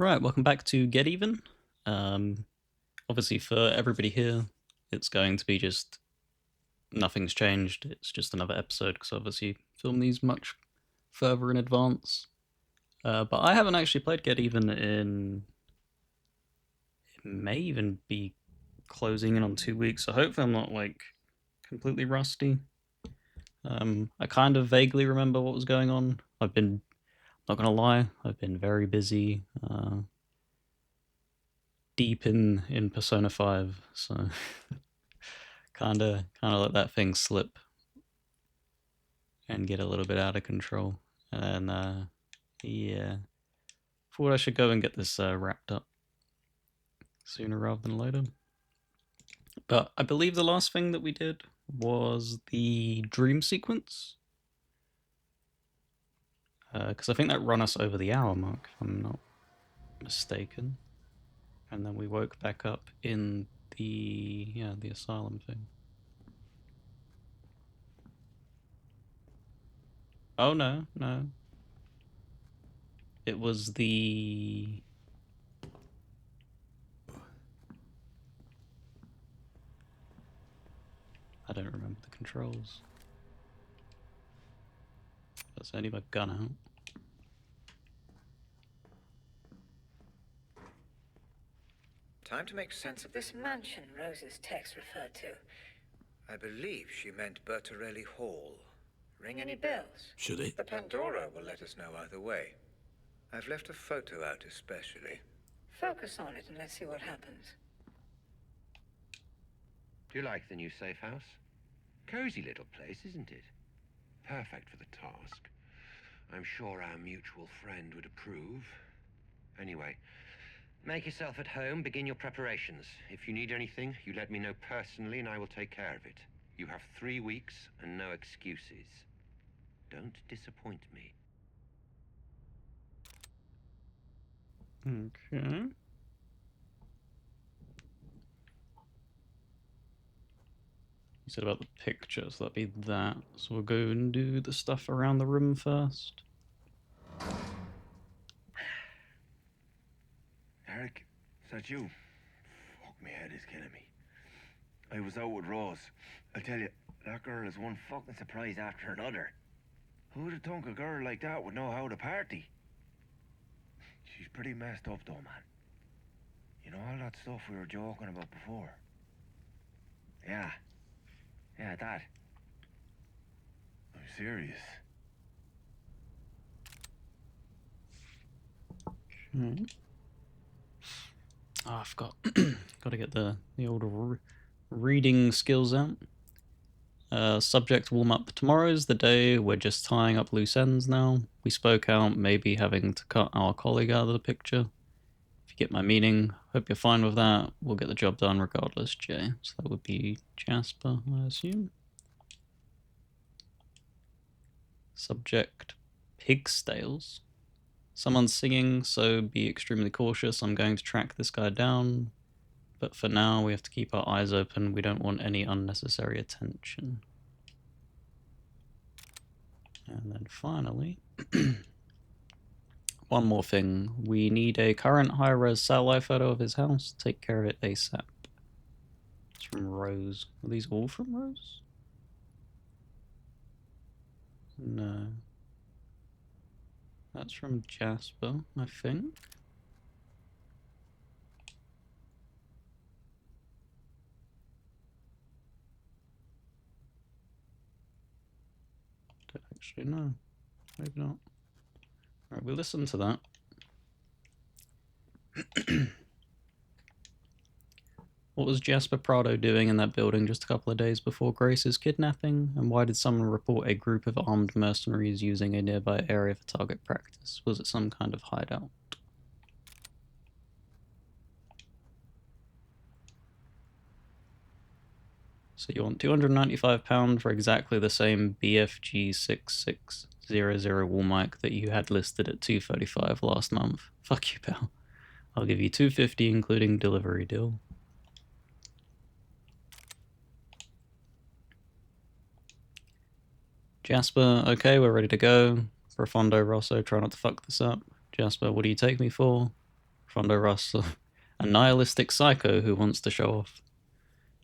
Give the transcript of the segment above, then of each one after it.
Right, welcome back to Get Even. Um, Obviously, for everybody here, it's going to be just nothing's changed. It's just another episode because obviously film these much further in advance. But I haven't actually played Get Even in. It may even be closing in on 2 weeks, so hopefully I'm not like completely rusty. I kind of vaguely remember what was going on. Not gonna lie, I've been very busy. Deep in Persona 5, so kinda let that thing slip and get a little bit out of control. And yeah, thought I should go and get this wrapped up sooner rather than later. But I believe the last thing that we did was the dream sequence, because I think that run us over the hour mark, if I'm not mistaken. And then we woke back up in the asylum thing. Oh no, no. It was the I don't remember the controls. That's only my gun out. Time to make sense of This mansion Rose's text referred to. I believe she meant Bertarelli Hall. Ring Any bells? Should it? The Pandora will let us know either way. I've left a photo out especially. Focus on it and let's see what happens. Do you like the new safe house? Cozy little place, isn't it? Perfect for the task. I'm sure our mutual friend would approve. Anyway, make yourself at home, begin your preparations. If you need anything, you let me know personally and I will take care of it. You have 3 weeks and no excuses. Don't disappoint me. Okay. You said about the picture, so that'd be that. So we'll go and do the stuff around the room first. Eric, is that you? Fuck, my head is killing me. I was out with Rose. I tell you, that girl is one fucking surprise after another. Who'd have thunk a girl like that would know how to party? She's pretty messed up though, man. You know all that stuff we were joking about before? Yeah. Yeah, that. I'm serious. Okay. Oh, I forgot. Got to get the old reading skills out. Subject warm up. Tomorrow's the day. We're just tying up loose ends now. We spoke out maybe having to cut our colleague out of the picture. If you get my meaning, hope you're fine with that. We'll get the job done regardless, Jay. So that would be Jasper, I assume. Subject pigstales. Someone's singing, so be extremely cautious. I'm going to track this guy down. But for now, we have to keep our eyes open. We don't want any unnecessary attention. And then finally, one more thing. We need a current high-res satellite photo of his house. Take care of it ASAP. It's from Rose. Are these all from Rose? No. That's from Jasper, I think. Don't actually know. Maybe not. Alright, we'll listen to that. What was Jasper Prado doing in that building just a couple of days before Grace's kidnapping? And why did someone report a group of armed mercenaries using a nearby area for target practice? Was it some kind of hideout? So you want £295 for exactly the same BFG 6600 wall mic that you had listed at $235 last month. Fuck you, pal. I'll give you $250 including delivery deal. Jasper, we're ready to go. Profondo Rosso, try not to fuck this up. Jasper, what do you take me for? Rondo Russell, a nihilistic psycho who wants to show off.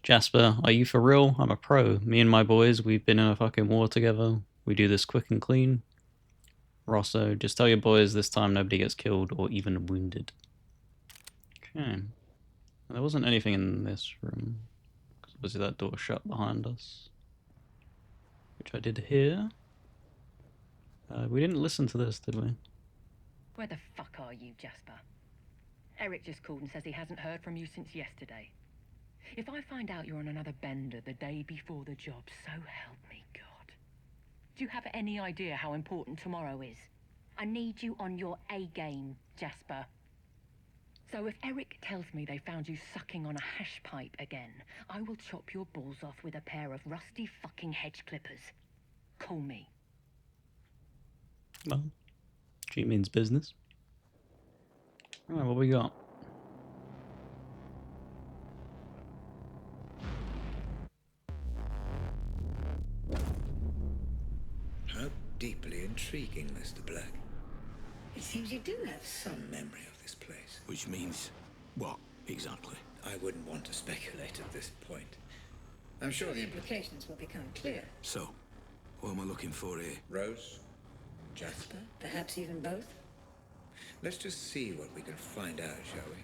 Jasper, are you for real? I'm a pro. Me and my boys, we've been in a fucking war together. We do this quick and clean. Rosso, just tell your boys this time nobody gets killed or even wounded. Okay. There wasn't anything in this room. Because obviously that door shut behind us. Which I did hear. We didn't listen to this, did we? Where the fuck are you, Jasper? Eric just called and says he hasn't heard from you since yesterday. If I find out you're on another bender the day before the job, so help me God. Do you have any idea how important tomorrow is? I need you on your A game, Jasper. So if Eric tells me they found you sucking on a hash pipe again, I will chop your balls off with a pair of rusty fucking hedge clippers. Call me. Well, G means business. Alright, what we got? How deeply intriguing, Mr. Black. It seems you do have some Memory of this place. Which means what, exactly? I wouldn't want to speculate at this point. I'm sure the the implications will become clear. So, what am I looking for here? Rose, Jasper. Perhaps even both? Let's just see what we can find out, shall we?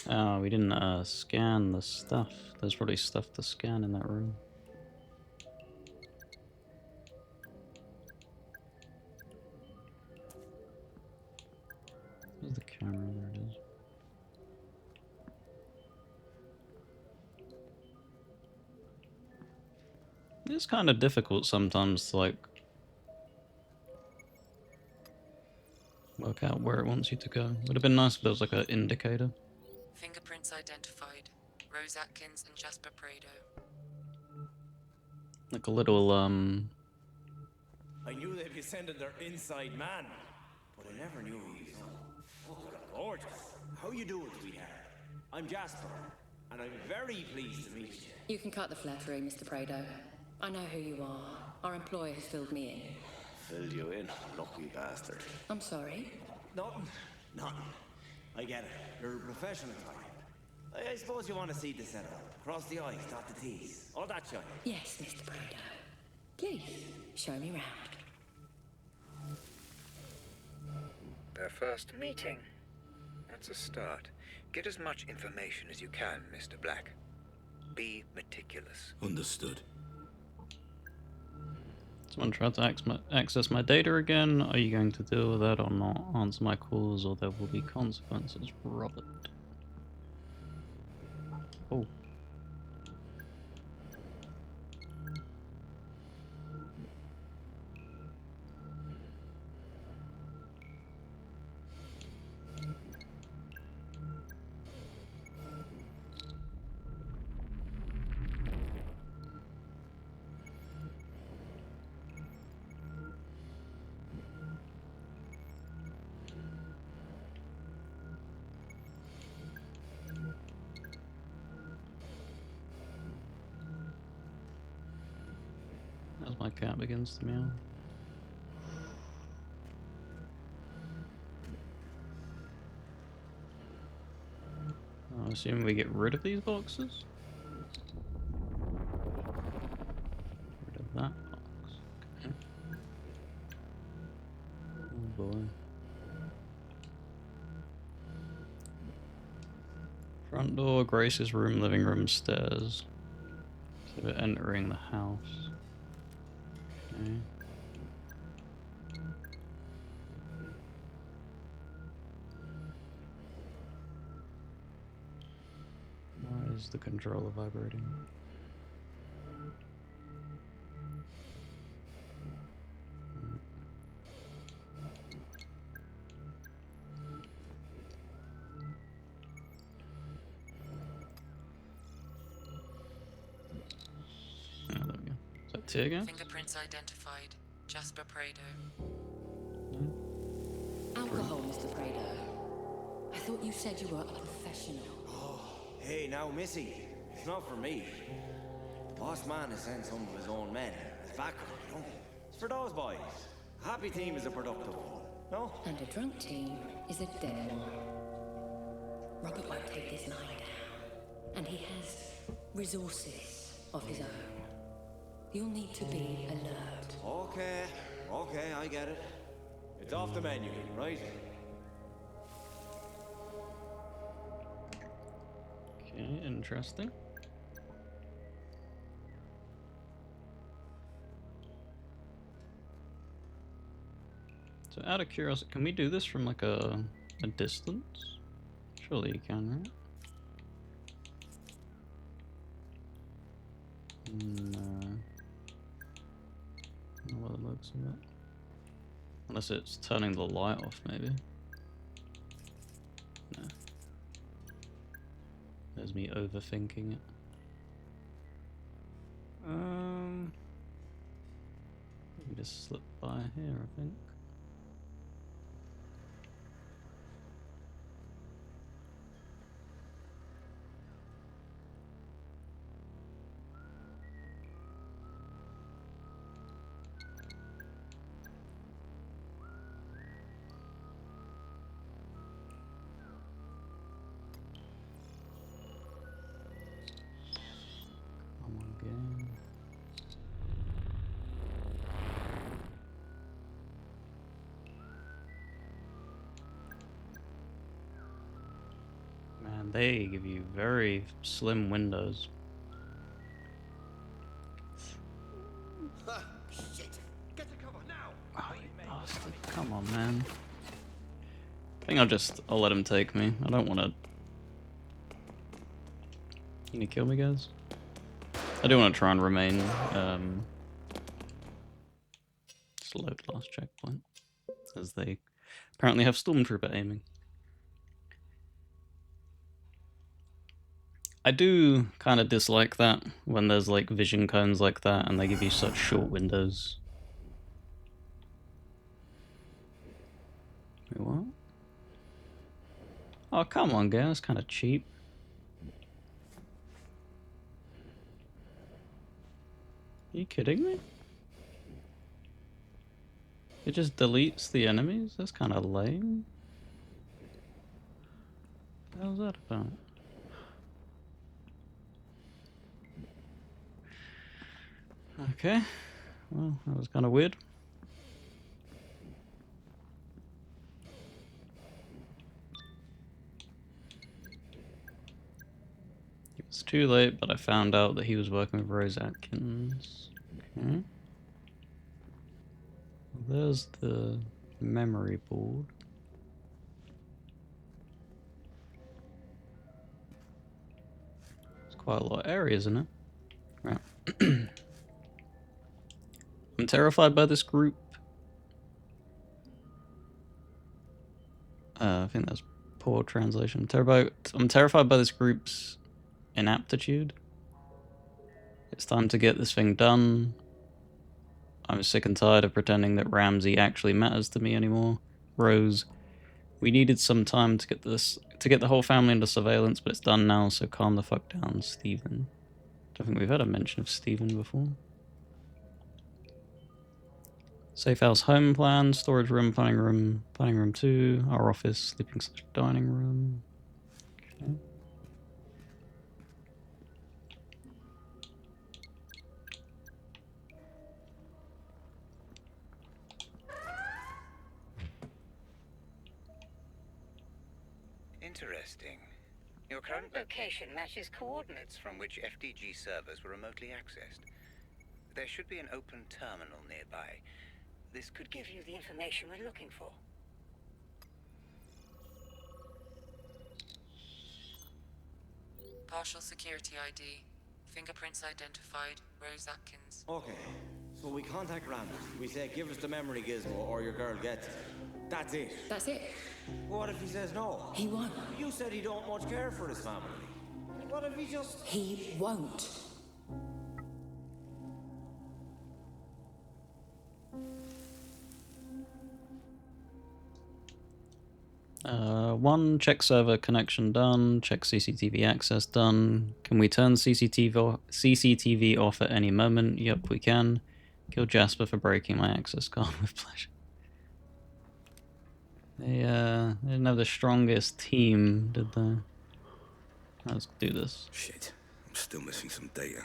Oh, we didn't scan the stuff. There's probably stuff to scan in that room. Where's the camera? There it is. It's kind of difficult sometimes to like work out where it wants you to go. Would have been nice if there was like an indicator. Fingerprints identified. Rose Atkins and Jasper Prado. Like a little I knew they'd be sending their inside man, but I never knew he was so fucking gorgeous. How you doing, sweetheart? I'm Jasper, and I'm very pleased to meet you. You can cut the flattery, Mr. Prado. I know who you are. Our employer has filled me in. Filled you in, lucky bastard. I'm sorry. Nothing. I get it. You're a professional type. I suppose you want to see the setup. Cross the I's, dot the T's. All that shit. Yes, Mr. Prado. Please, show me round. Their first meeting. That's a start. Get as much information as you can, Mr. Black. Be meticulous. Understood. Someone tried to access my data again. Are you going to deal with that or not? Answer my calls or there will be consequences, Robert. Oh. As my cat begins to meow. I assume we get rid of these boxes? Rid of that box. Okay. Oh boy. Front door, Grace's room, living room, stairs. So we're entering the house. Okay. Why is the controller vibrating? Oh, there we go. Is that T again? Fingerprints identified. Jasper Prado. No? alcohol, Mr. Prado. I thought you said you were a professional. Hey, now, Missy, it's not for me. The boss man has sent some of his own men as backup, you know? It's for those boys. A happy team is a productive one, no? And a drunk team is a dead one. Robert won't take this lying down. And he has resources of his own. You'll need to be alert. Okay, I get it. It's off the menu, right? Okay, interesting. So out of curiosity, can we do this from like a distance? Surely you can, right? No. Not what it looks like. Unless it's turning the light off, maybe. No. There's me overthinking it. We just slip by here, I think. Come on, game. Man, they give you very slim windows. Shit! Get to cover now! Oh, you bastard. Come on, man. I think I'll let him take me. I don't want to... Can you kill me, guys? I do want to try and remain, slow last checkpoint. As they apparently have Stormtrooper aiming. I do kind of dislike that, when there's like vision cones like that and they give you such short windows. Wait, what? Oh, come on, guys, that's kind of cheap. Are you kidding me? It just deletes the enemies? That's kind of lame. What the hell's that about? Okay, well, that was kind of weird. It was too late, but I found out that he was working with Rose Atkins. Okay. Well, there's the memory board. It's quite a lot of area, isn't it? Right. I'm terrified by this group. I think that's poor translation. I'm terrified by this group's inaptitude. It's time to get this thing done. I'm sick and tired of pretending that Ramsey actually matters to me anymore. Rose, we needed some time to get the whole family under surveillance, but it's done now, so calm the fuck down, Stephen. Don't think we've had a mention of Stephen before. Safe house home plan, storage room, planning room 2, our office, sleeping / dining room. Okay. Interesting. Your current location matches coordinates from which FDG servers were remotely accessed. There should be an open terminal nearby. This could give you the information we're looking for. Partial security ID. Fingerprints identified. Rose Atkins. Okay, so we contact Ramsey. We say, give us the memory gizmo or your girl gets it. That's it. That's it. What if he says no? He won't. You said he don't much care for his family. What if he just... He won't. One, check server connection done. Check CCTV access done. Can we turn CCTV off at any moment? Yep, we can. Kill Jasper for breaking my access card with pleasure. They didn't have the strongest team, did they? Let's do this. Shit, I'm still missing some data.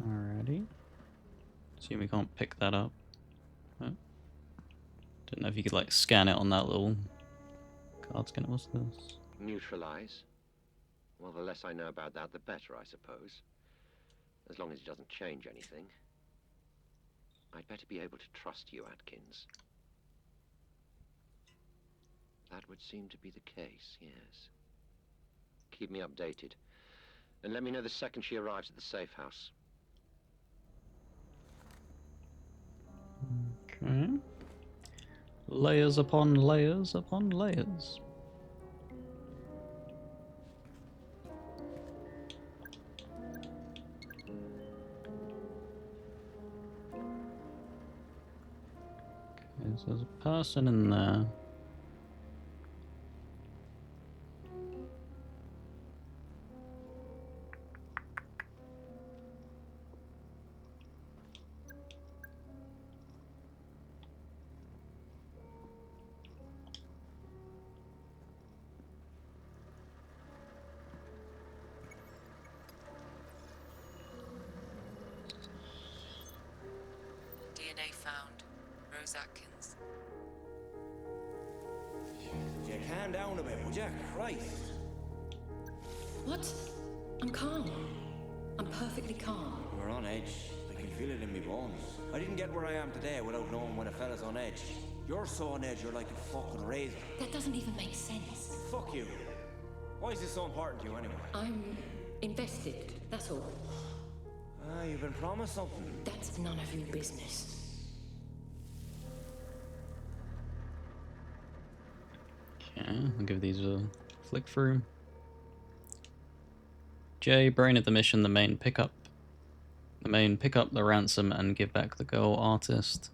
Alrighty. Assume we can't pick that up. Oh. Didn't know if you could like scan it on that little card scanner. What's this? Neutralize? Well, the less I know about that, the better, I suppose. As long as it doesn't change anything. I'd better be able to trust you, Atkins. That would seem to be the case, yes. Keep me updated. And let me know the second she arrives at the safe house. Okay. Layers upon layers upon layers. Okay, so there's a person in there. DNA found. Rose Atkins. Would you calm down a bit, would you? Christ. What? I'm calm. I'm perfectly calm. We're on edge. I can feel it in me bones. I didn't get where I am today without knowing when a fella's on edge. You're so on edge, you're like a fucking razor. That doesn't even make sense. Fuck you. Why is this so important to you anyway? I'm invested, that's all. Ah, you've been promised something. That's none of your business. Okay, I'll give these a flick through. J, brain of the mission, the main pick up the ransom and give back the girl artist.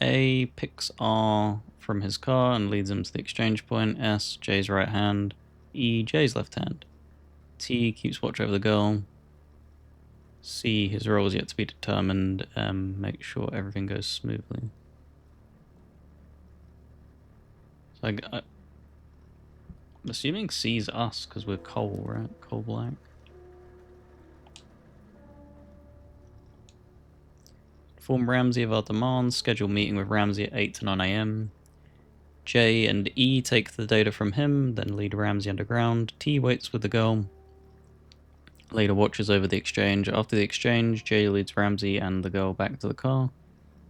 A, picks R from his car and leads him to the exchange point. S, J's right hand. E, J's left hand. T, keeps watch over the girl. C, his role is yet to be determined. M, make sure everything goes smoothly. So I'm assuming C's us because we're coal, right? Coal black. Inform Ramsey of our demands. Schedule meeting with Ramsey at 8 to 9 AM. J and E take the data from him, then lead Ramsey underground. T waits with the girl. Later watches over the exchange. After the exchange, J leads Ramsey and the girl back to the car.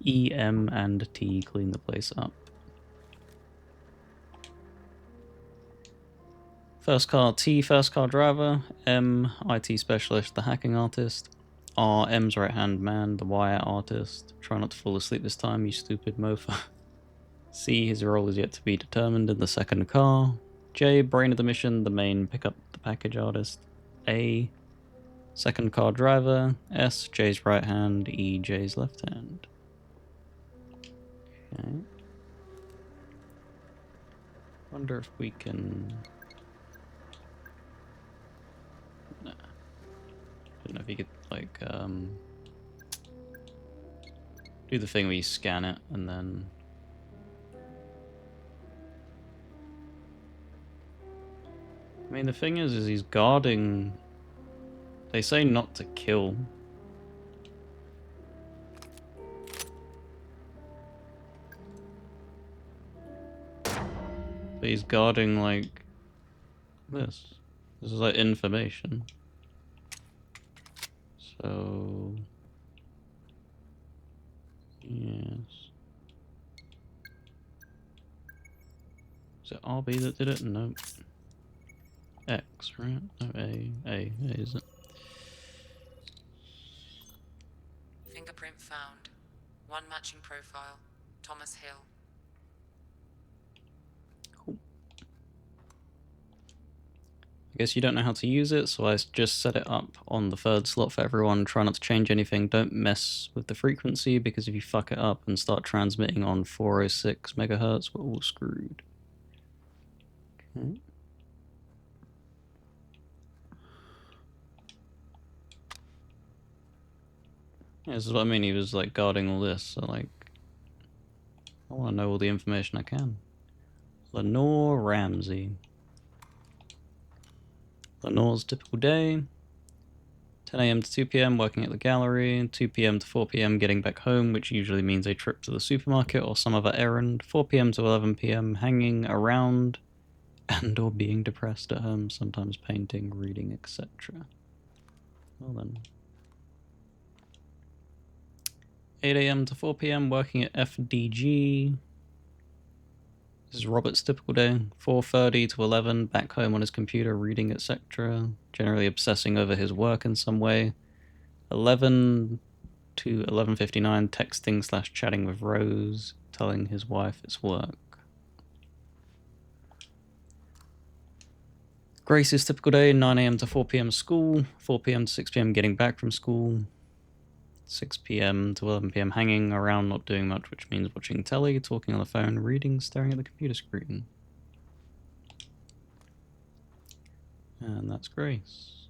E, M, and T clean the place up. First car T, first car driver. M, IT specialist, the hacking artist. R, M's right hand man, the wire artist. Try not to fall asleep this time, you stupid mofo. C, his role is yet to be determined in the second car. J, brain of the mission, the main pick up the package artist. A, second car driver. S, J's right hand. E, J's left hand. Okay. Wonder if we can... Nah. Don't know if you could, like, do the thing where you scan it and then... I mean, the thing is he's guarding... They say not to kill. But he's guarding, like, this. This is, like, information. So... Yes. Is it RB that did it? Nope. X, right? No, A is it? Fingerprint found. One matching profile. Thomas Hill. Cool. guess you don't know how to use it, so I just set it up on the third slot for everyone. Try not to change anything. Don't mess with the frequency, because if you fuck it up and start transmitting on 406 megahertz, we're all screwed. Okay. Yeah, this is what I mean. He was like guarding all this, so like, I want to know all the information I can. Lenore Ramsey. Lenore's typical day. 10 a.m. to 2 p.m. working at the gallery, 2 p.m. to 4 p.m. getting back home, which usually means a trip to the supermarket or some other errand, 4 p.m. to 11 p.m. hanging around and or being depressed at home, sometimes painting, reading, etc. Well then. 8 a.m. to 4 p.m. working at FDG. This is Robert's typical day. 4:30 to 11, back home on his computer, reading, etc. Generally obsessing over his work in some way. 11 to 11:59, texting / chatting with Rose, telling his wife it's work. Grace's typical day, 9 a.m. to 4 p.m. school, 4 p.m. to 6 p.m. getting back from school, 6 p.m. to 11 p.m. hanging around, not doing much, which means watching telly, talking on the phone, reading, staring at the computer screen. And that's Grace.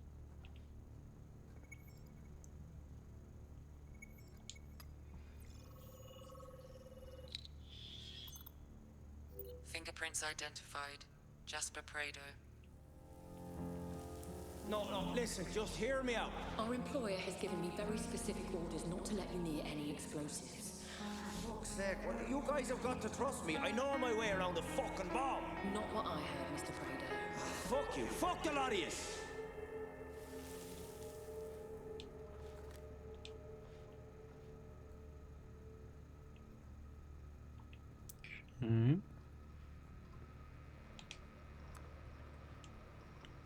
Fingerprints identified. Jasper Prado. No, listen, just hear me out. Our employer has given me very specific orders not to let you near any explosives. Fuck's sake, you guys have got to trust me. I know my way around the fucking bomb. Not what I heard, Mr. Prado. Fuck you, fuck the lot of you.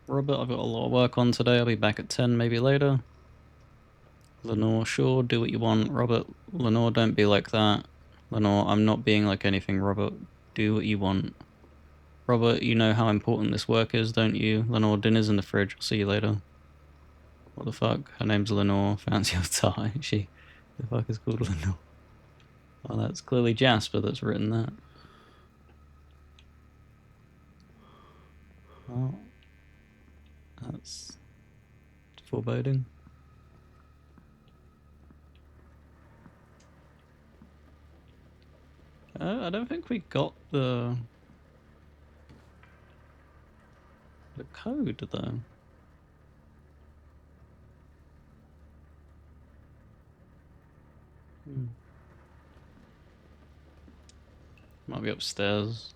Robert, I've got a lot of work on today. I'll be back at 10, maybe later. Lenore, sure, do what you want. Robert, Lenore, don't be like that. Lenore, I'm not being like anything. Robert, do what you want. Robert, you know how important this work is, don't you? Lenore, dinner's in the fridge. I'll see you later. What the fuck? Her name's Lenore. Fancy your tie. She... The fuck is called Lenore? Well, that's clearly Jasper that's written that. Well, that's foreboding. I don't think we got the code though. Might be upstairs.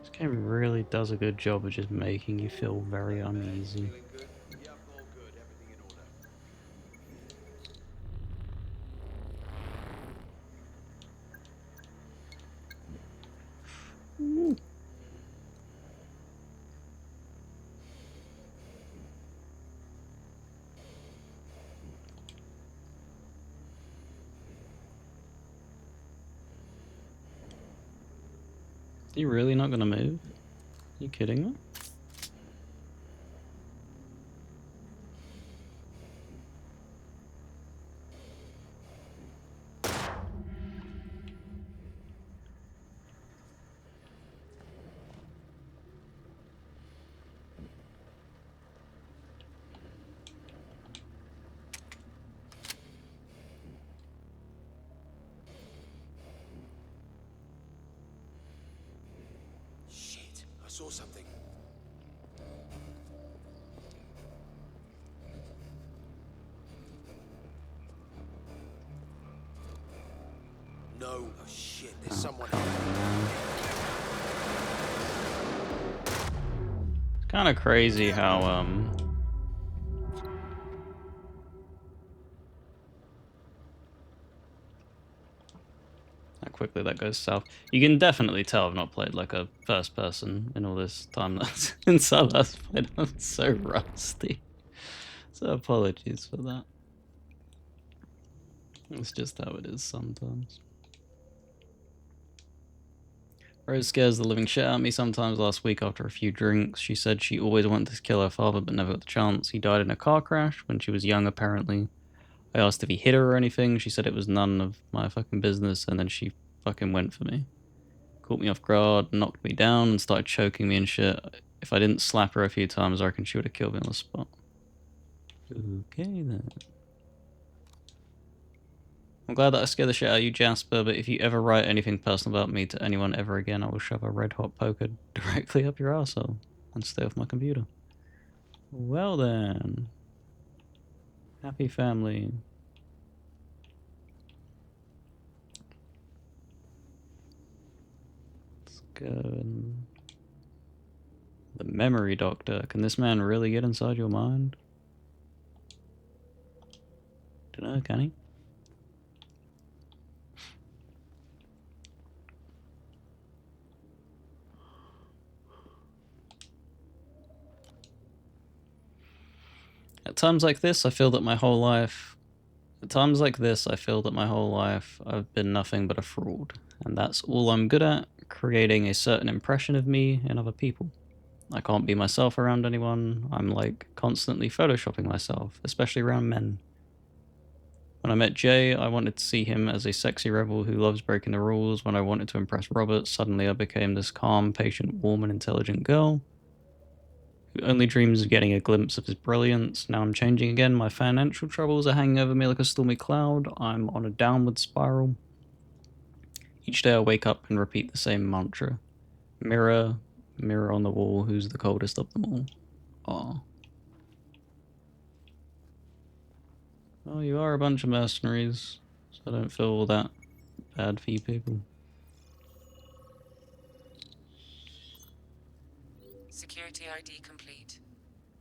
This game really does a good job of just making you feel very uneasy. Ooh. Are you really not gonna move? Are you kidding me? Shit, I saw something. No. Oh shit, there's someone here. It's kind of crazy how quickly that goes south. You can definitely tell I've not played like a first person in all this time that's since I last played. I'm so rusty. So apologies for that. It's just how it is sometimes. Rose scares the living shit out of me sometimes. Last week after a few drinks, she said she always wanted to kill her father but never got the chance. He died in a car crash when she was young apparently. I asked if he hit her or anything. She said it was none of my fucking business, and then she fucking went for me. Caught me off guard, knocked me down, and started choking me and shit. If I didn't slap her a few times, I reckon she would have killed me on the spot. Okay then. I'm glad that I scared the shit out of you, Jasper, but if you ever write anything personal about me to anyone ever again, I will shove a red hot poker directly up your arsehole and stay off my computer. Well then. Happy family. Let's go and... The memory doctor. Can this man really get inside your mind? Dunno, can he? At times like this, I feel that my whole life... At times like this, I feel that my whole life I've been nothing but a fraud. And that's all I'm good at, creating a certain impression of me in other people. I can't be myself around anyone. I'm like constantly photoshopping myself, especially around men. When I met Jay, I wanted to see him as a sexy rebel who loves breaking the rules. When I wanted to impress Robert, suddenly I became this calm, patient, warm, and intelligent girl who only dreams of getting a glimpse of his brilliance. Now I'm changing again. My financial troubles are hanging over me like a stormy cloud. I'm on a downward spiral. Each day I wake up and repeat the same mantra. Mirror, mirror on the wall, who's the coldest of them all? Aw. Well, you are a bunch of mercenaries, so I don't feel all that bad for you people. Security ID complete.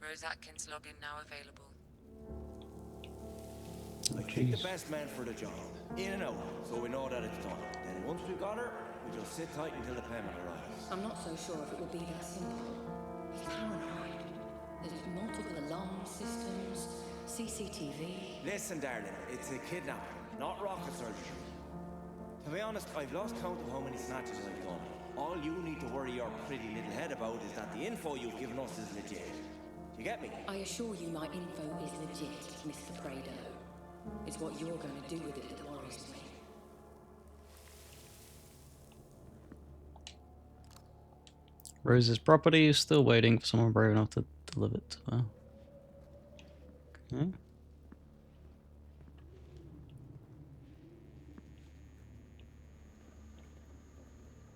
Rose Atkins login now available. I pick the best man for the job. In and out, so we know that it's done. Then once we've got her, we just sit tight until the payment arrives. I'm not so sure if it will be that simple. He's paranoid. There's multiple alarm systems, CCTV. Listen, darling, it's a kidnapping, not rocket surgery. To be honest, I've lost count of how many snatches I've done. All you need to worry your pretty little head about is that the info you've given us is legit. You get me? I assure you my info is legit, Mr. Prado. It's what you're going to do with it that worries me. Rose's property is still waiting for someone brave enough to deliver it to her. Okay.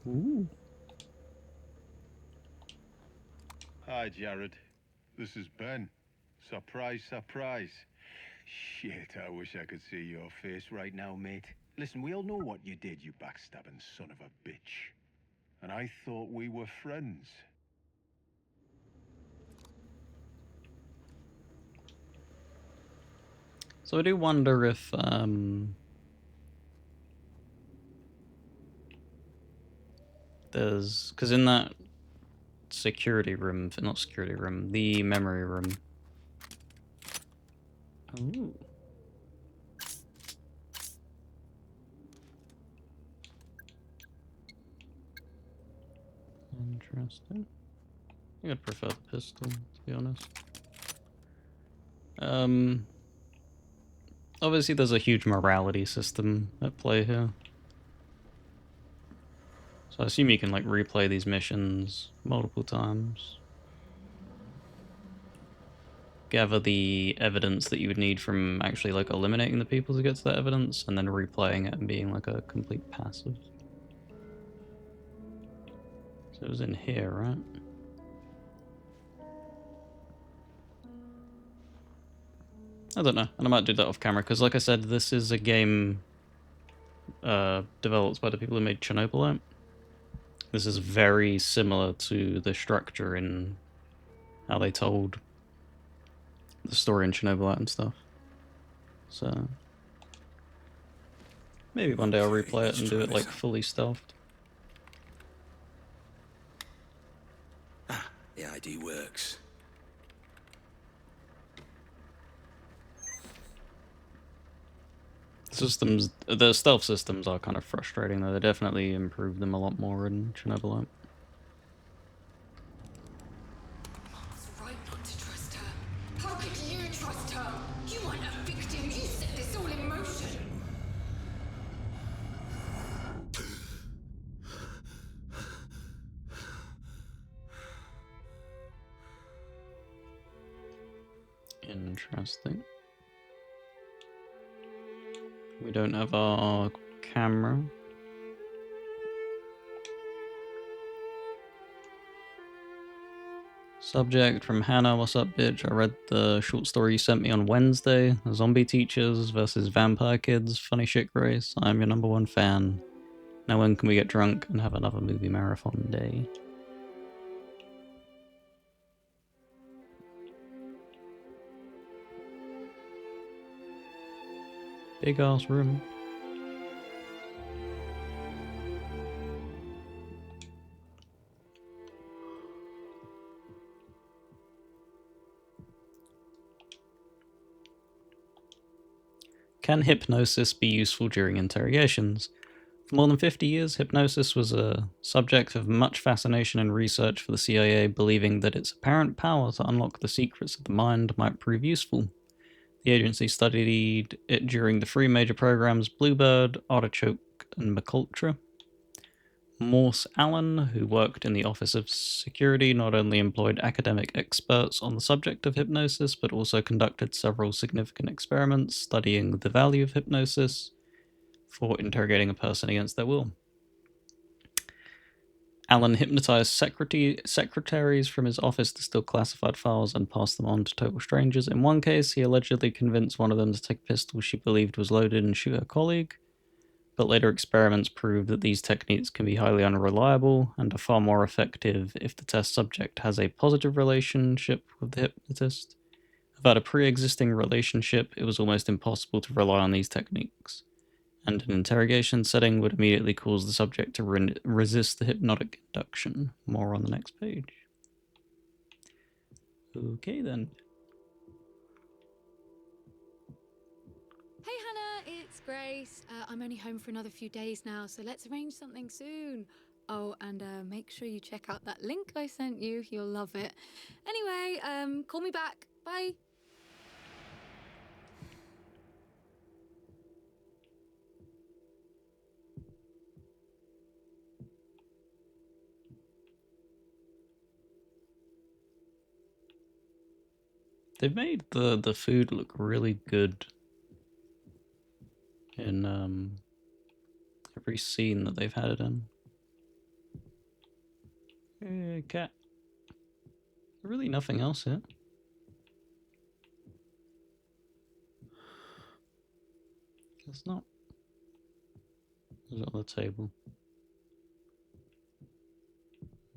Ooh. Hi, Jared. This is Ben. Surprise, surprise. Shit, I wish I could see your face right now, mate. Listen, we all know what you did, you backstabbing son of a bitch. And I thought we were friends. So I do wonder if, there's... Because in that security room, not security room, the memory room. Ooh. Interesting. I think I'd prefer the pistol, to be honest. Obviously there's a huge morality system at play here. So I assume you can like replay these missions multiple times. Gather the evidence that you would need from actually like eliminating the people to get to that evidence, and then replaying it and being like a complete passive. So it was in here, right? I don't know, and I might do that off camera, because like I said, this is a game developed by the people who made Chernobyl. This is very similar to the structure in how they told the story in Chernobyl and stuff. So, Maybe one day I'll Okay, replay it let's and do try it like this. fully stealthed. Ah, the ID works. Systems, the stealth systems are kind of frustrating though. They definitely improved them a lot more in Chernobyl. Mark's right not to trust her. How could you trust her? You weren't a victim. You set this all in motion. Interesting. We don't have our camera. Subject from Hannah, what's up, bitch? I read the short story you sent me on Wednesday. Zombie teachers versus vampire kids. Funny shit, Grace. I'm your #1 fan. Now when can we get drunk and have another movie marathon day? Big ass room. Can hypnosis be useful during interrogations? For more than 50 years, hypnosis was a subject of much fascination and research for the CIA, believing that its apparent power to unlock the secrets of the mind might prove useful. The agency studied it during the 3 major programs Bluebird, Artichoke, and McUltra. Morse Allen, who worked in the Office of Security, not only employed academic experts on the subject of hypnosis, but also conducted several significant experiments studying the value of hypnosis for interrogating a person against their will. Allen hypnotized secretaries from his office to steal classified files and pass them on to total strangers. In one case, he allegedly convinced one of them to take a pistol she believed was loaded and shoot her colleague, but later experiments proved that these techniques can be highly unreliable and are far more effective if the test subject has a positive relationship with the hypnotist. Without a pre-existing relationship, it was almost impossible to rely on these techniques, and an interrogation setting would immediately cause the subject to resist the hypnotic induction. More on the next page. Okay then. Hey Hannah, it's Grace. I'm only home for another few days now, so let's arrange something soon. Oh, and make sure you check out that link I sent you. You'll love it. Anyway, call me back. Bye. They've made the food look really good in every scene that they've had it in. Hey, cat. Really nothing else here. Guess not. Is it on the table?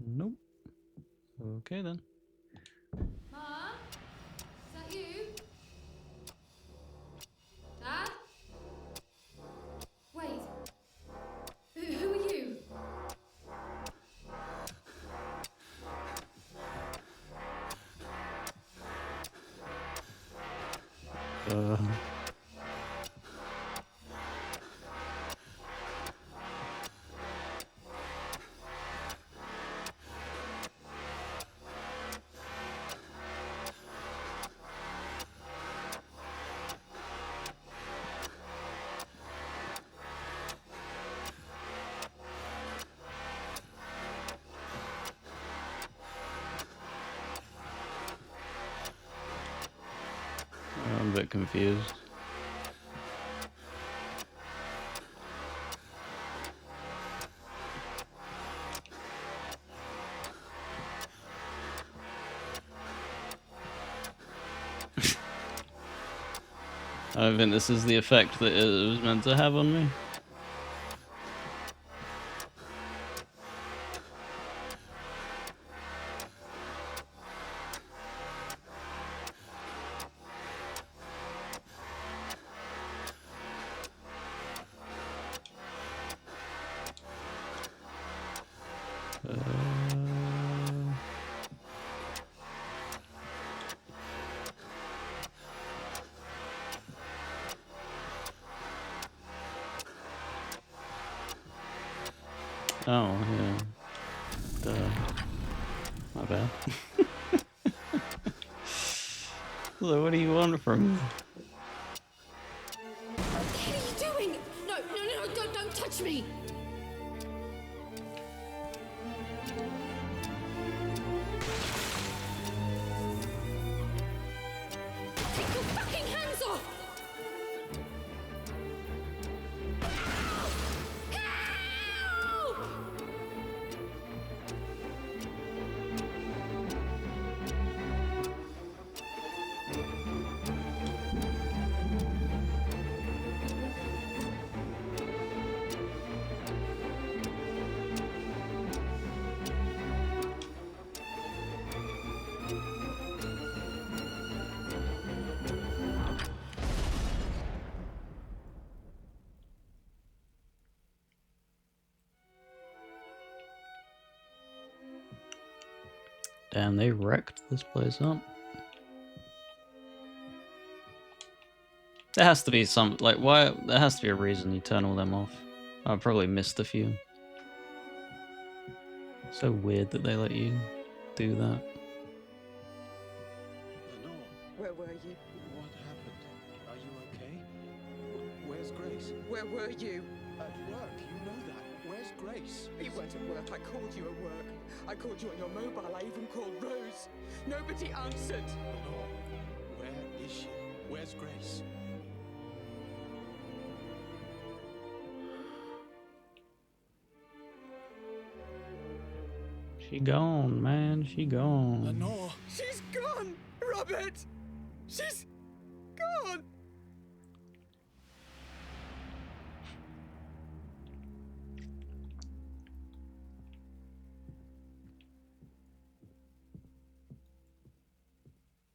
Nope. Okay then. Mom? Is that you? Dad? Wait. Who are you? Uh... I'm a bit confused. I don't think this is the effect that it was meant to have on me. Oh, yeah. Duh. My bad. So what do you want from me? What are you doing? No, don't touch me! Take your fucking hands off! Help! Damn, they wrecked this place up. There has to be some, like, why? There has to be a reason you turn all them off. I probably missed a few. So weird that they let you do that. Where were you? What happened? Are you okay? Where's Grace? Where were you? At work, you know that. Where's Grace? You weren't at work. I called you at work. I called you on your mobile. I even called Rose. Nobody answered. Lenore, where is she? Where's Grace? She gone, man. She gone. Lenore! She's gone! Robert! She's gone!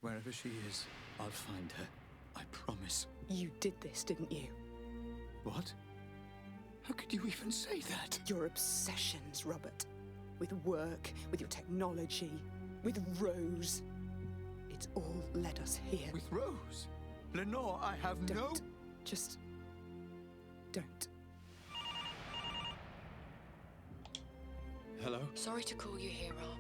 Wherever she is, I'll find her. I promise. You did this, didn't you? What? How could you even say that? Your obsessions, Robert. With work, with your technology, with Rose. It's all led us here. With Rose? Lenore, I have Don't. Just... don't. Hello? Sorry to call you here, Rob.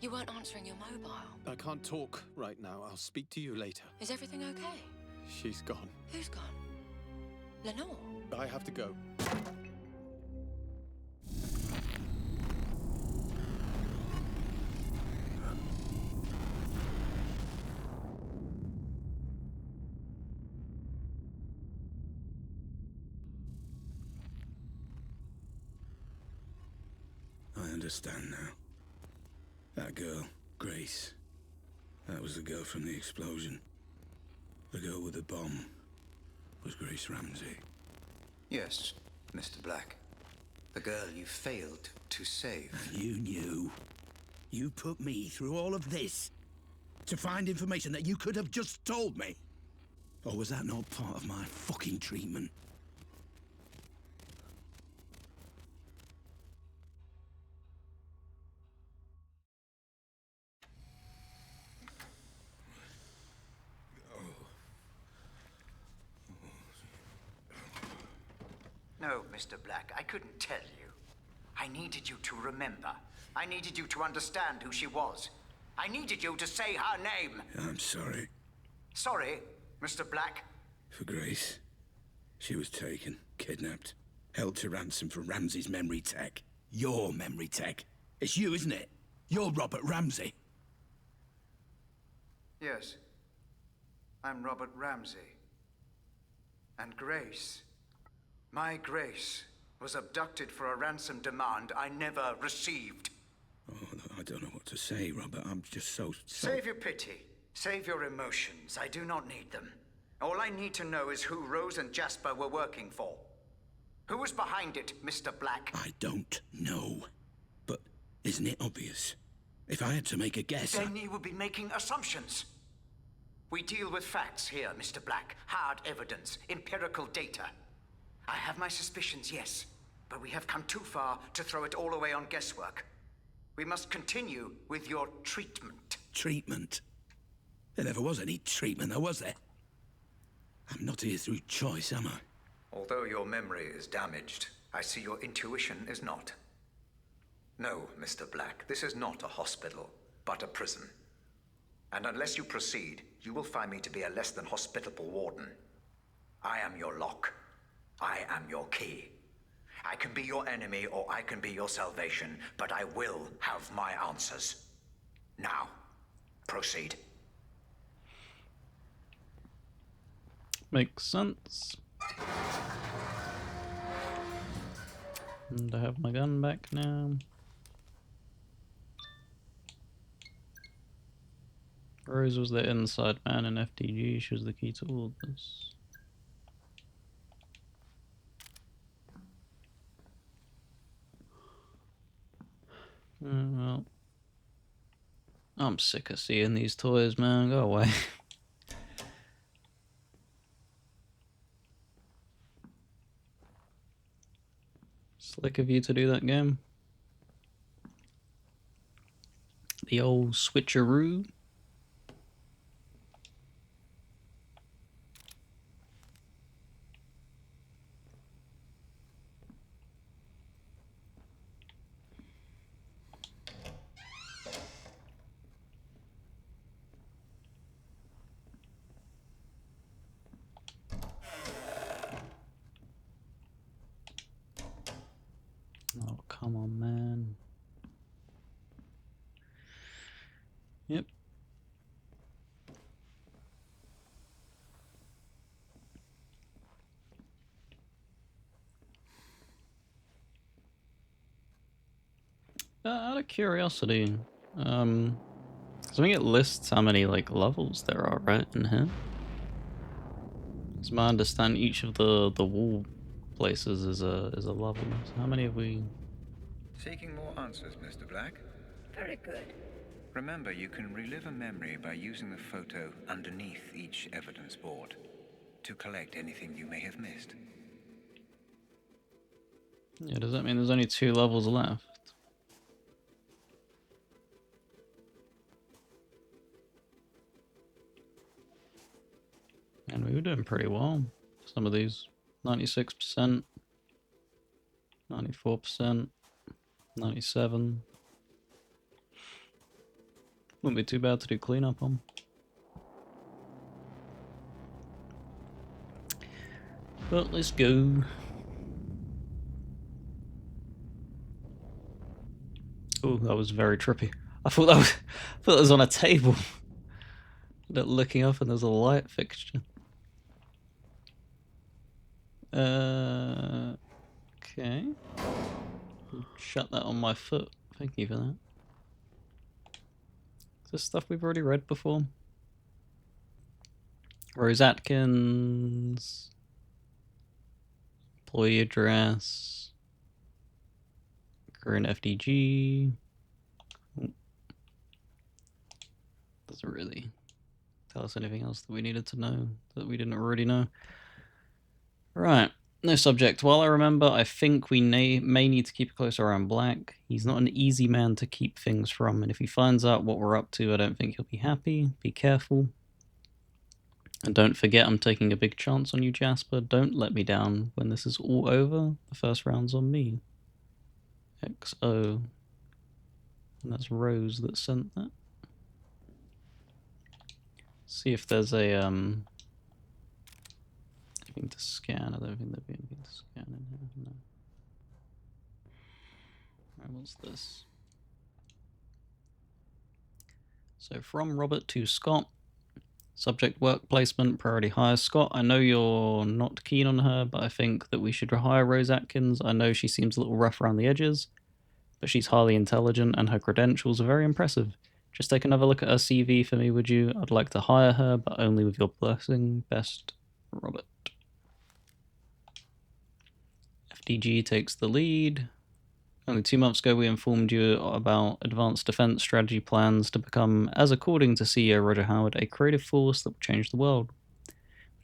You weren't answering your mobile. I can't talk right now. I'll speak to you later. Is everything okay? She's gone. Who's gone? Lenore? I have to go. I understand now. That girl, Grace. That was the girl from the explosion. The girl with the bomb was Grace Ramsey. Yes, Mr. Black. The girl you failed to save. And you knew. You put me through all of this to find information that you could have just told me. Or was that not part of my fucking treatment? No, Mr. Black, I couldn't tell you. I needed you to remember. I needed you to understand who she was. I needed you to say her name. I'm sorry. Sorry, Mr. Black. For Grace. She was taken, kidnapped, held to ransom for Ramsey's memory tech. Your memory tech. It's you, isn't it? You're Robert Ramsey. Yes. I'm Robert Ramsey. And Grace. My Grace was abducted for a ransom demand I never received. Oh, I don't know what to say, Robert. I'm just so... Save your pity. Save your emotions. I do not need them. All I need to know is who Rose and Jasper were working for. Who was behind it, Mr. Black? I don't know. But isn't it obvious? If I had to make a guess... Then you would be making assumptions. We deal with facts here, Mr. Black. Hard evidence, empirical data. I have my suspicions, yes. But we have come too far to throw it all away on guesswork. We must continue with your treatment. Treatment? There never was any treatment, though, was there? I'm not here through choice, am I? Although your memory is damaged, I see your intuition is not. No, Mr. Black, this is not a hospital, but a prison. And unless you proceed, you will find me to be a less than hospitable warden. I am your lock. I am your key. I can be your enemy or I can be your salvation, but I will have my answers. Now, proceed. Makes sense. And I have my gun back now. Rose was the inside man in FDG. She was the key to all of this. Well, I'm sick of seeing these toys, man. Go away. Slick of you to do that game. The old switcheroo. Oh, come on, man. Yep. Out of curiosity, I think it lists how many like levels there are right in here. As I understand, each of the wall places is a level. So how many have we? Seeking more answers, Mr. Black? Very good. Remember, you can relive a memory by using the photo underneath each evidence board to collect anything you may have missed. Yeah, does that mean there's only 2 levels left? And we were doing pretty well. Some of these, 96%, 94%, 97%. Wouldn't be too bad to do cleanup on. But let's go. Oh, that was very trippy. I thought that was on a table. Looking up and there's a light fixture. Okay. Shut that on my foot. Thank you for that. Is this stuff we've already read before? Rose Atkins. Employee address. Current FDG. Doesn't really tell us anything else that we needed to know that we didn't already know. Right. No subject. While I remember, I think we may need to keep a close eye on Black. He's not an easy man to keep things from, and if he finds out what we're up to, I don't think he'll be happy. Be careful. And don't forget, I'm taking a big chance on you, Jasper. Don't let me down when this is all over. The first round's on me. XO. And that's Rose that sent that. See if there's a anything to scan. I don't think there'd be anything to scan in here. No. Alright, what's this? So from Robert to Scott. Subject work placement, priority hire. Scott, I know you're not keen on her, but I think that we should hire Rose Atkins. I know she seems a little rough around the edges, but she's highly intelligent and her credentials are very impressive. Just take another look at her CV for me, would you? I'd like to hire her, but only with your blessing. Best, Robert. FDG takes the lead. Only 2 months ago, we informed you about advanced defense strategy plans to become, as according to CEO Roger Howard, a creative force that will change the world.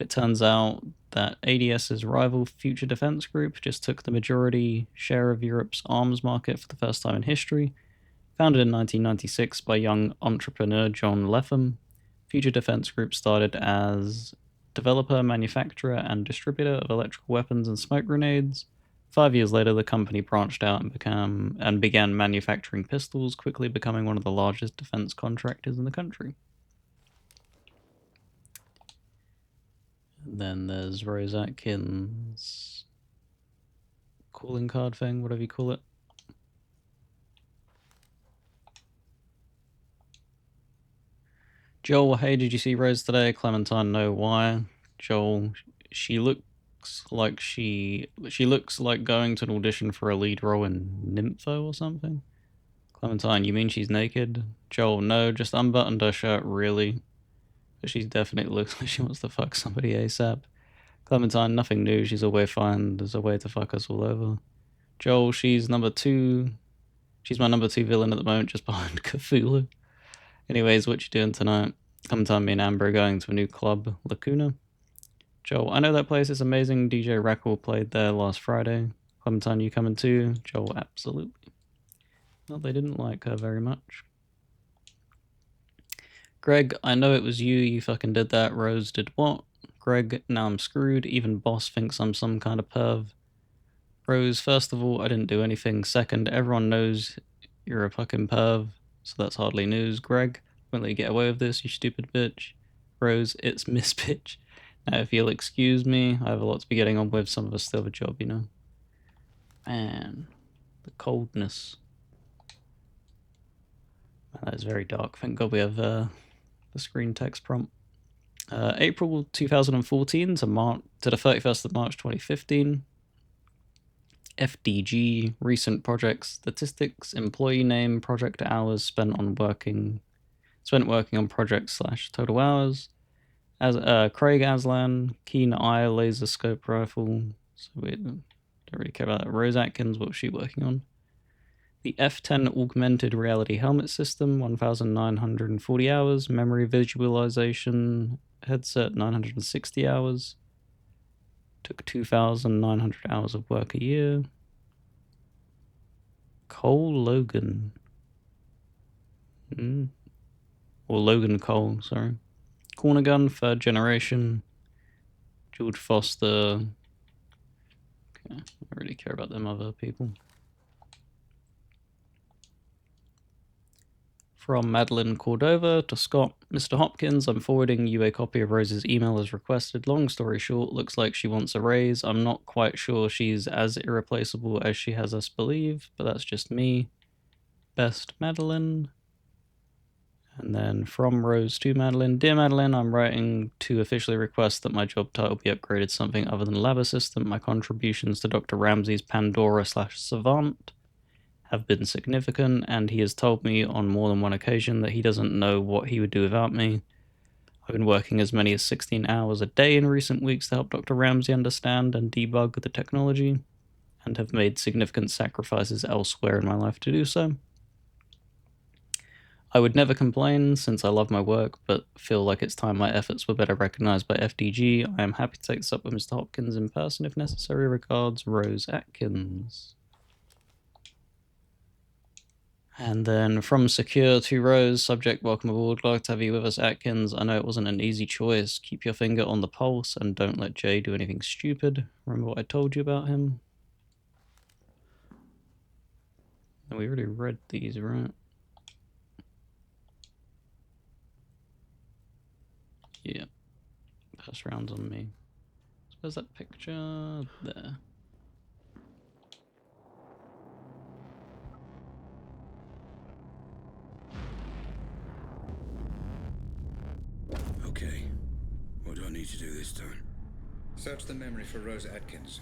It turns out that ADS's rival Future Defense Group just took the majority share of Europe's arms market for the first time in history. Founded in 1996 by young entrepreneur John Letham, Future Defense Group started as developer, manufacturer, and distributor of electrical weapons and smoke grenades. 5 years later, the company branched out and began manufacturing pistols, quickly becoming one of the largest defense contractors in the country. And then there's Rose Atkins' calling card thing, whatever you call it. Joel, hey, did you see Rose today? Clementine, no, why? Joel, she looks like she looks like going to an audition for a lead role in Nympho or something. Clementine, you mean she's naked? Joel, no, just unbuttoned her shirt, really. But she definitely looks like she wants to fuck somebody ASAP. Clementine, nothing new, she's always fine, there's a way to fuck us all over. Joel, she's number 2. She's my number 2 villain at the moment, just behind Cthulhu. Anyways, what you doing tonight? Clementine, me and Amber are going to a new club, Lacuna. Joel, I know that place is amazing. DJ Rackle played there last Friday. Clementine, you coming too? Joel, absolutely. Well, they didn't like her very much. Greg, I know it was you. You fucking did that. Rose did what? Greg, now I'm screwed. Even Boss thinks I'm some kind of perv. Rose, first of all, I didn't do anything. Second, everyone knows you're a fucking perv, so that's hardly news. Greg, won't let you get away with this, you stupid bitch. Rose, it's Miss Bitch. Now, if you'll excuse me, I have a lot to be getting on with. Some of us still have a job, you know. Man, the coldness. Man, that is very dark. Thank God we have the screen text prompt. April 2014 to the 31st of March 2015. FDG, recent project statistics, employee name, project hours spent working on projects / total hours. As Craig Aslan, keen eye laser scope rifle. So we don't really care about that. Rose Atkins, what was she working on? The F10 augmented reality helmet system, 1,940 hours. Memory visualization headset, 960 hours. Took 2,900 hours of work a year. Cole Logan. Or Logan Cole, sorry. Corner gun, 3rd generation. George Foster. Okay, I don't really care about them other people. From Madeline Cordova to Scott. Mr. Hopkins, I'm forwarding you a copy of Rose's email as requested. Long story short, looks like she wants a raise. I'm not quite sure she's as irreplaceable as she has us believe, but that's just me. Best, Madeline. And then from Rose to Madeline. Dear Madeline, I'm writing to officially request that my job title be upgraded to something other than lab assistant. My contributions to Dr. Ramsey's Pandora / Savant have been significant, and he has told me on more than one occasion that he doesn't know what he would do without me. I've been working as many as 16 hours a day in recent weeks to help Dr. Ramsey understand and debug the technology, and have made significant sacrifices elsewhere in my life to do so. I would never complain, since I love my work, but feel like it's time my efforts were better recognized by FDG. I am happy to take this up with Mr. Hopkins in person if necessary. Regards, Rose Atkins. And then from Secure to Rose, subject, welcome aboard, glad to have you with us, Atkins. I know it wasn't an easy choice. Keep your finger on the pulse and don't let Jay do anything stupid. Remember what I told you about him? And we already read these, right? Yeah. Pass rounds on me. So where's that picture? There. Okay. What do I need to do this time? Search the memory for Rose Atkins.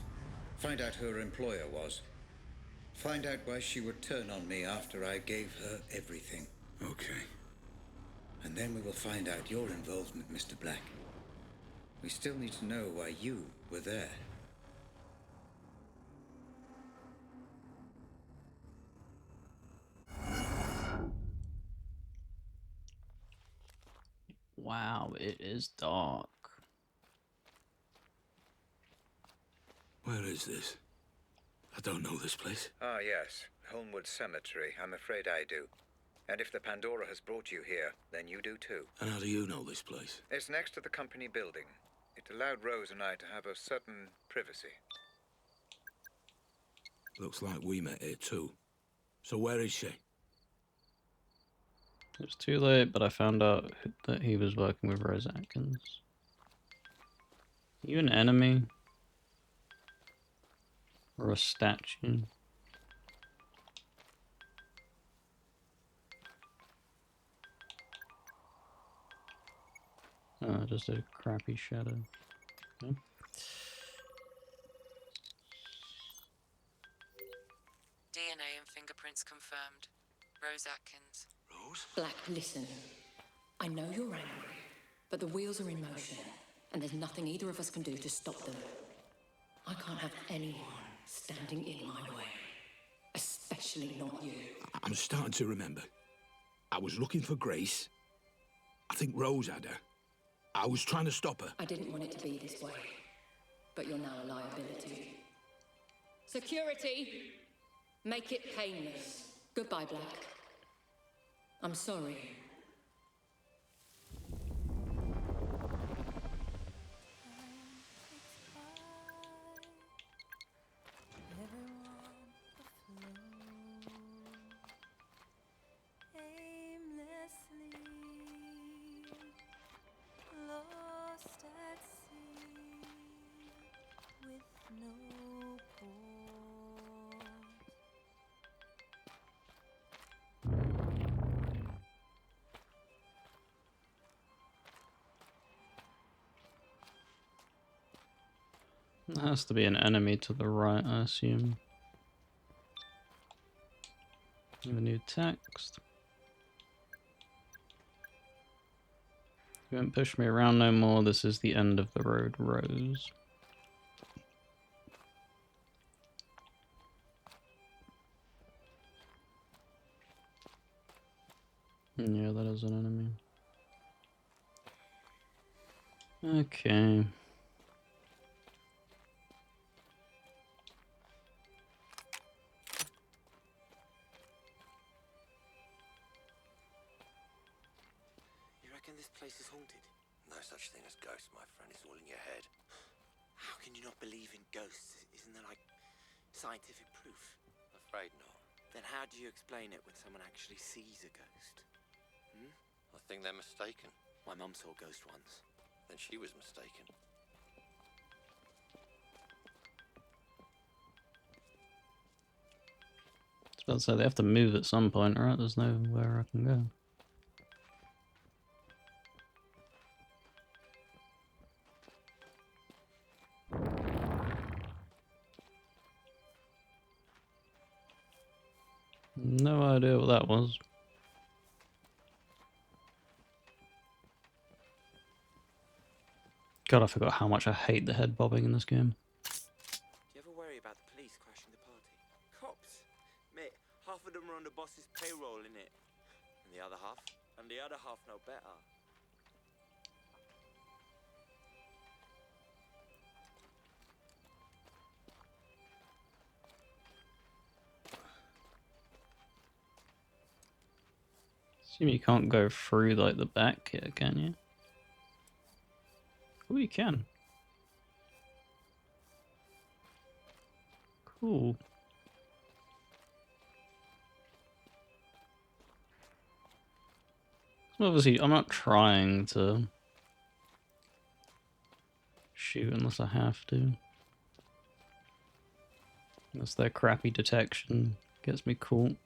Find out who her employer was. Find out why she would turn on me after I gave her everything. Okay. And then we will find out your involvement, Mr. Black. We still need to know why you were there. Wow, it is dark. Where is this? I don't know this place. Ah, yes. Holmwood Cemetery. I'm afraid I do. And if the Pandora has brought you here, then you do too. And how do you know this place? It's next to the company building. It allowed Rose and I to have a certain privacy. Looks like we met here too. So where is she? It's too late, but I found out that he was working with Rose Atkins. Are you an enemy? Or a statue? Oh, just a crappy shadow. Okay. DNA and fingerprints confirmed. Rose Atkins. Rose? Black, listen. I know you're angry, but the wheels are in motion, and there's nothing either of us can do to stop them. I can't have anyone standing in my way. Especially not you. I'm starting to remember. I was looking for Grace. I think Rose had her. I was trying to stop her. I didn't want it to be this way, but you're now a liability. Security! Make it painless. Goodbye, Black. I'm sorry. There has to be an enemy to the right, I assume. Have a new text. You won't push me around no more. This is the end of the road, Rose. Yeah, that is an enemy. Okay. You reckon this place is haunted? No such thing as ghosts, my friend. It's all in your head. How can you not believe in ghosts? Isn't there, like, scientific proof? Afraid not. Then how do you explain it when someone actually sees a ghost? I think they're mistaken. My mum saw a ghost once. Then she was mistaken. I was about to say, they have to move at some point, right? There's nowhere I can go. No idea what that was. God, I forgot how much I hate the head bobbing in this game. Do you ever worry about the police crashing the party? Cops? Mate, half of them are on the boss's payroll, innit? And the other half know better. Assume you can't go through like the back here, can you? Oh, you can. Cool. Obviously, I'm not trying to shoot unless I have to. Unless their crappy detection gets me caught.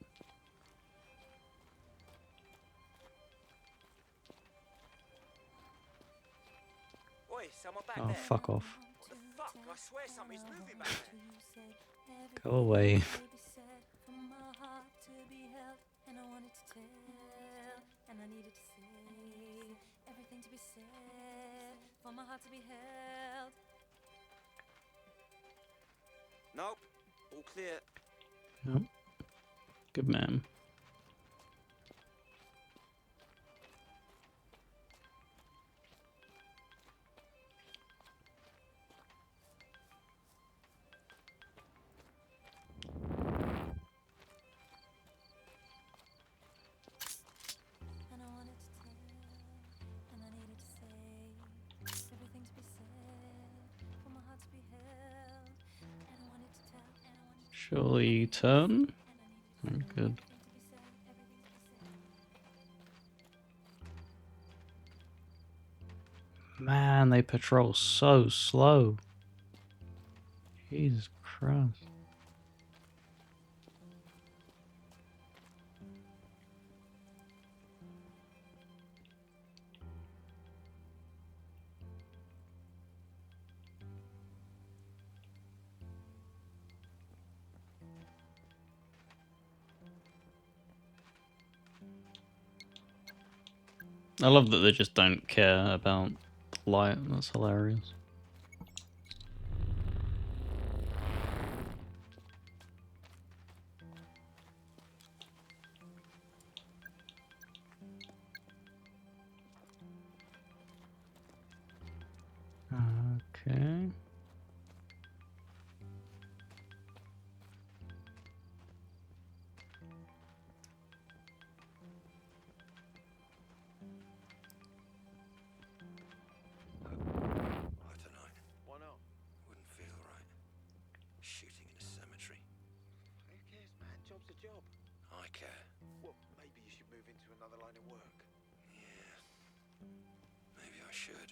Oi, someone back Oh, there. fuck off. What the fuck? I swear something's moving back there. Go away. And I wanted to tell, and I needed to say everything to be said, for my heart to be held. Nope. All clear. Nope. Good man. Surely turn? Oh, good. Man, they patrol so slow. Jesus Christ. I love that they just don't care about light. That's hilarious. Okay. I don't know. Why not? Wouldn't feel right. Shooting in a cemetery. Who cares, man? Job's a job. I care. Well, maybe you should move into another line of work. Yeah. Maybe I should.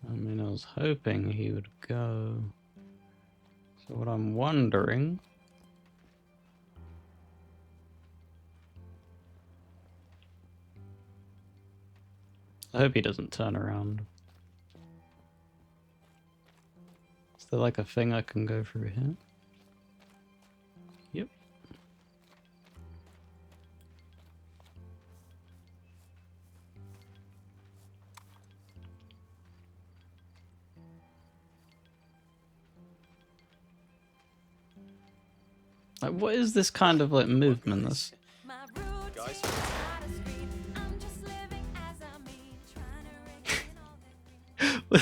I mean, I was hoping he would go. So what I'm wondering... I hope he doesn't turn around. Is there like a thing I can go through here? Yep. Like, what is this kind of like movement? That's... Guys?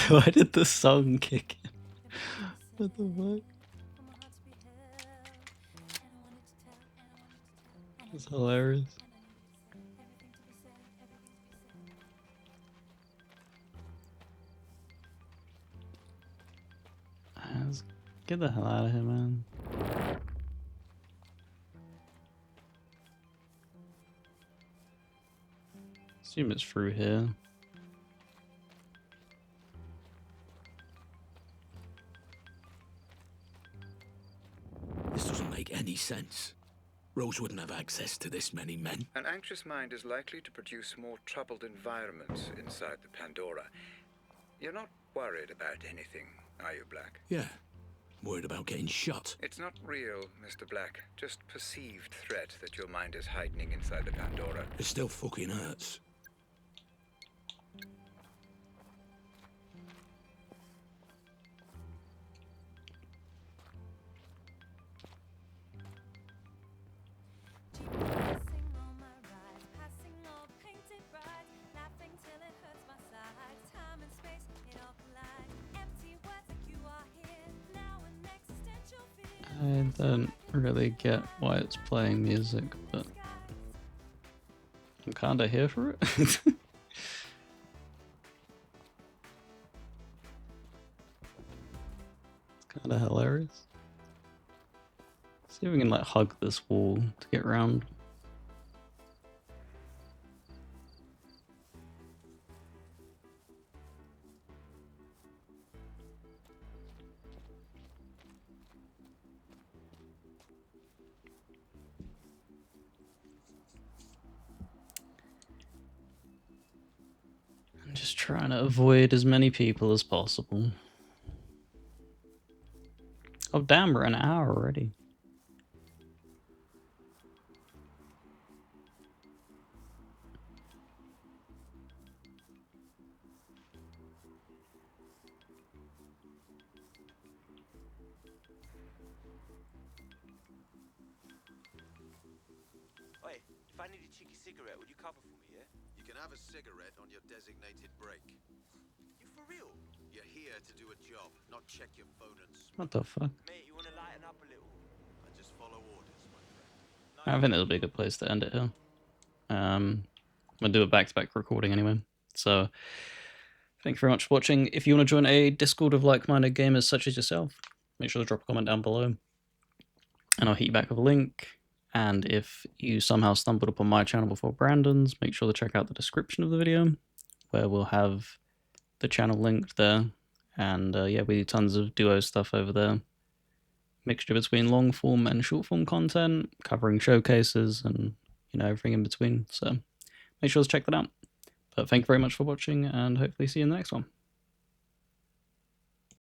Why did the song kick in? What the fuck? That's hilarious. Let's get the hell out of here, man. Assume it's through here. This doesn't make any sense. Rose wouldn't have access to this many men. An anxious mind is likely to produce more troubled environments inside the Pandora. You're not worried about anything, are you, Black? Yeah. Worried about getting shot. It's not real, Mr. Black. Just perceived threat that your mind is heightening inside the Pandora. It still fucking hurts. I don't really get why it's playing music, but I'm kinda here for it. It's kinda hilarious. See if we can like hug this wall to get around. I'm just trying to avoid as many people as possible. Oh damn, we're an hour already. Oi, if I need a cheeky cigarette, would you cover for me, yeah? You can have a cigarette on your designated break. You for real? You're here to do a job, not check your phone and What the fuck? Mate, you wanna lighten up a little? I just follow orders, my friend. I think it'll be a good place to end it here. I'm going to do a back-to-back recording anyway. So thank you very much for watching. If you want to join a Discord of like-minded gamers such as yourself, make sure to drop a comment down below, and I'll hit you back with a link. And if you somehow stumbled upon my channel before Brandon's, make sure to check out the description of the video, where we'll have the channel linked there. And yeah, we do tons of duo stuff over there. Mixture between long form and short form content, covering showcases and, you know, everything in between. So make sure to check that out. But thank you very much for watching, and hopefully see you in the next one.